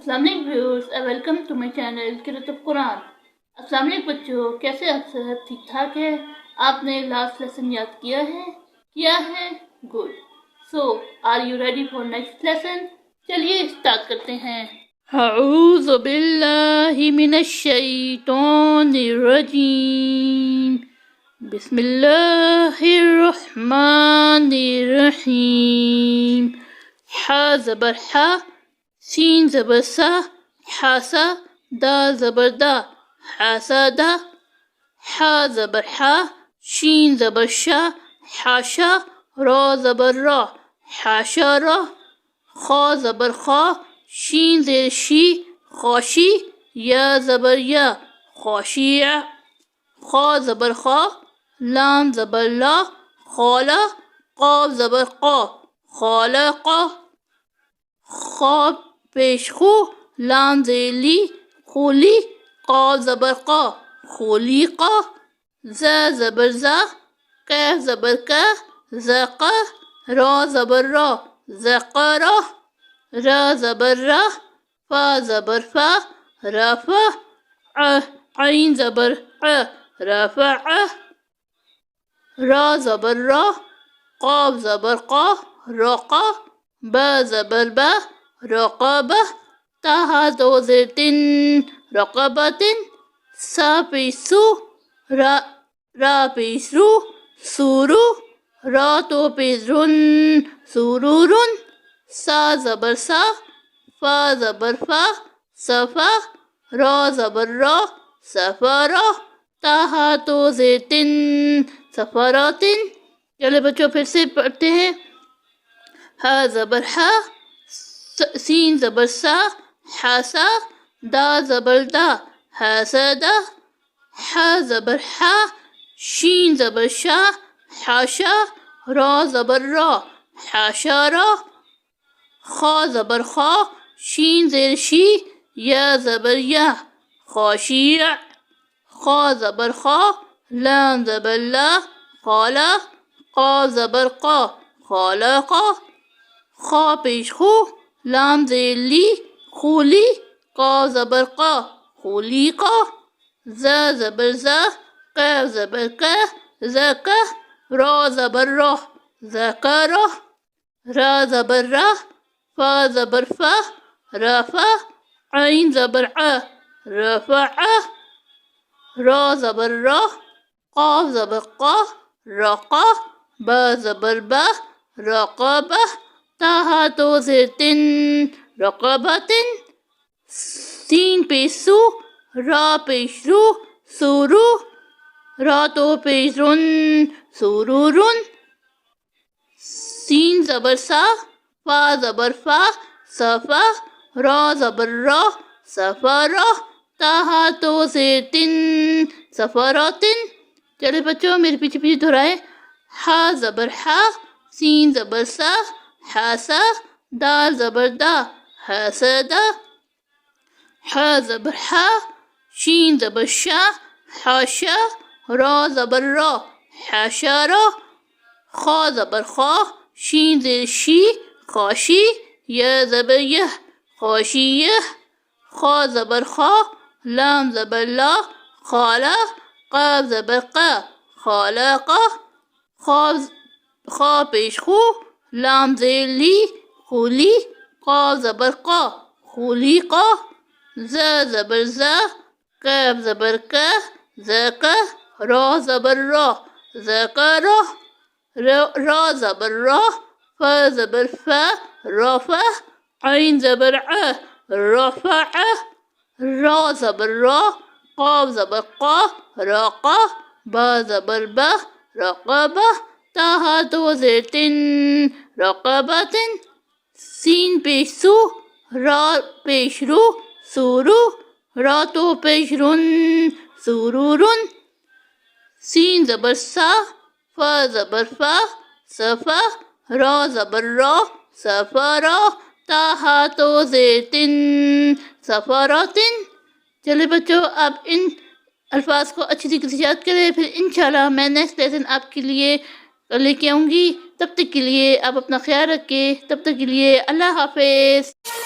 السلام علیکم viewers welcome to my channel قرأت قرآن۔ السلام علیکم بچوں، کیسے آپ سب ٹھیک ٹھاک ہے؟ آپ نے لاسٹ لیسن یاد کیا ہے؟ Good. So are you ready for next lesson? چلیے اسٹارٹ کرتے ہیں۔ اعوذ باللہ من الشیطان الرجیم، بسم اللہ الرحمن الرحیم۔ حا زبر حا، سین زبر سا، حاسا، دا زبر دا، حاسدا۔ حا زبر حا، شین زبر شا، حاشا، را زبر را، حاشا را۔ خا زبر خا، شین زیر شی، خاشی، یا زبر یا، خاشیع۔ خا زبر خا، لام زبر لا، خالا، قاف زبر قا، خالقا۔ خا پیش خو، لام زیر لی، خولی، قاف زبر قا، خولیقا۔ ز زبر زا، کاف زبر کا، زقا، را زبر را، زقرا۔ را زبر را، فا زبر فا، رفا۔ عین زبر ع، رفع۔ را زبر را، قاف زبر قا، رقا۔ با زبر با، رقبہ۔ تہا دو زیر تن، رقبتن۔ سا پیش سو، را پیش رو، سورو۔ را تو پیش رن، سورورن۔ سا زبر سا، فا زبر فا، صفا۔ را زبر را، سفرا۔ تہا تو زیر تن، سفراتن۔ چلے بچوں پھر سے پڑھتے ہیں۔ ہا زبر ہا، سین زبر سا، حاسا، دا زبر دا، حاسدا۔ حا زبر حا، شین زبر شا، حاشا، را زبر را، حاشارا۔ خا زبر خا، شین زیر شی، یا زبر یا، خاشیع۔ خا زبر خا، لام زبر لا، خالا، قاف زبر قا، خالقا۔ خا پیش خو، لام زیر لی، خولی، قاف زبر قا، خولیقا۔ ز زبر زا، کاف زبر کا، زکا۔ را زبر را، زکرا۔ را زبر را، فا زبر فا، رفا۔ عین زبر ع، رفع۔ را زبر را، قاف زبر قا، رقا۔ با زبر با، رقبہ۔ تہا تو زیر تن، رقبتن۔ سین پیش سو، را پیش رو، سورو۔ را تو پیش رن، سورورن۔ سین زبر سا، فا زبر فا، صفا۔ را زبر را، سفرا۔ تہا تو زیر تن، سفراتن۔ چلے بچوں میرے پیچھے پیچھے دہرائے۔ ہا زبر ہا، سین زبر سا، حاسا، دا زبر دا، حاسدا۔ حا زبر ہا، شین زبر شا، حاشا، را زبر را، حاشارا۔ خا زبر خا، شین زیر شی، خاشی، یا زبر یہ، خاشیہ۔ خا زبر خا، لام زبر لا، خالا، قاف زبر قا، خالقا۔ خا پیش خو، لام زیر لی، خولی، قاف زبر قا، خولیقا۔ ز زبر زا، کاف زبر کا، زکا۔ را زبر را، زکرا۔ را زبر را، فا زبر فا، رفع۔ عین زبر ع، رفع۔ را زبر را، قاف زبر قا، رقا۔ با زبر با، رقبہ۔ تہا تو زیر تن، رقبتن۔ سین پیش سو، را پیش رو، سورو۔ را تو پیش رن، سورورن۔ سین زبر سا، فا زبر فا، صفا۔ را زبر را، سفرا۔ تہا تو زیر تن، سفراتن۔ چلے بچوں اب ان الفاظ کو اچھی طریقے سے یاد کریں، پھر انشاءاللہ میں نیکسٹ لیسن آپ کے لیے لے کے آؤں گی۔ تب تک کے لیے آپ اپنا خیال رکھیں۔ تب تک کے لیے اللہ حافظ۔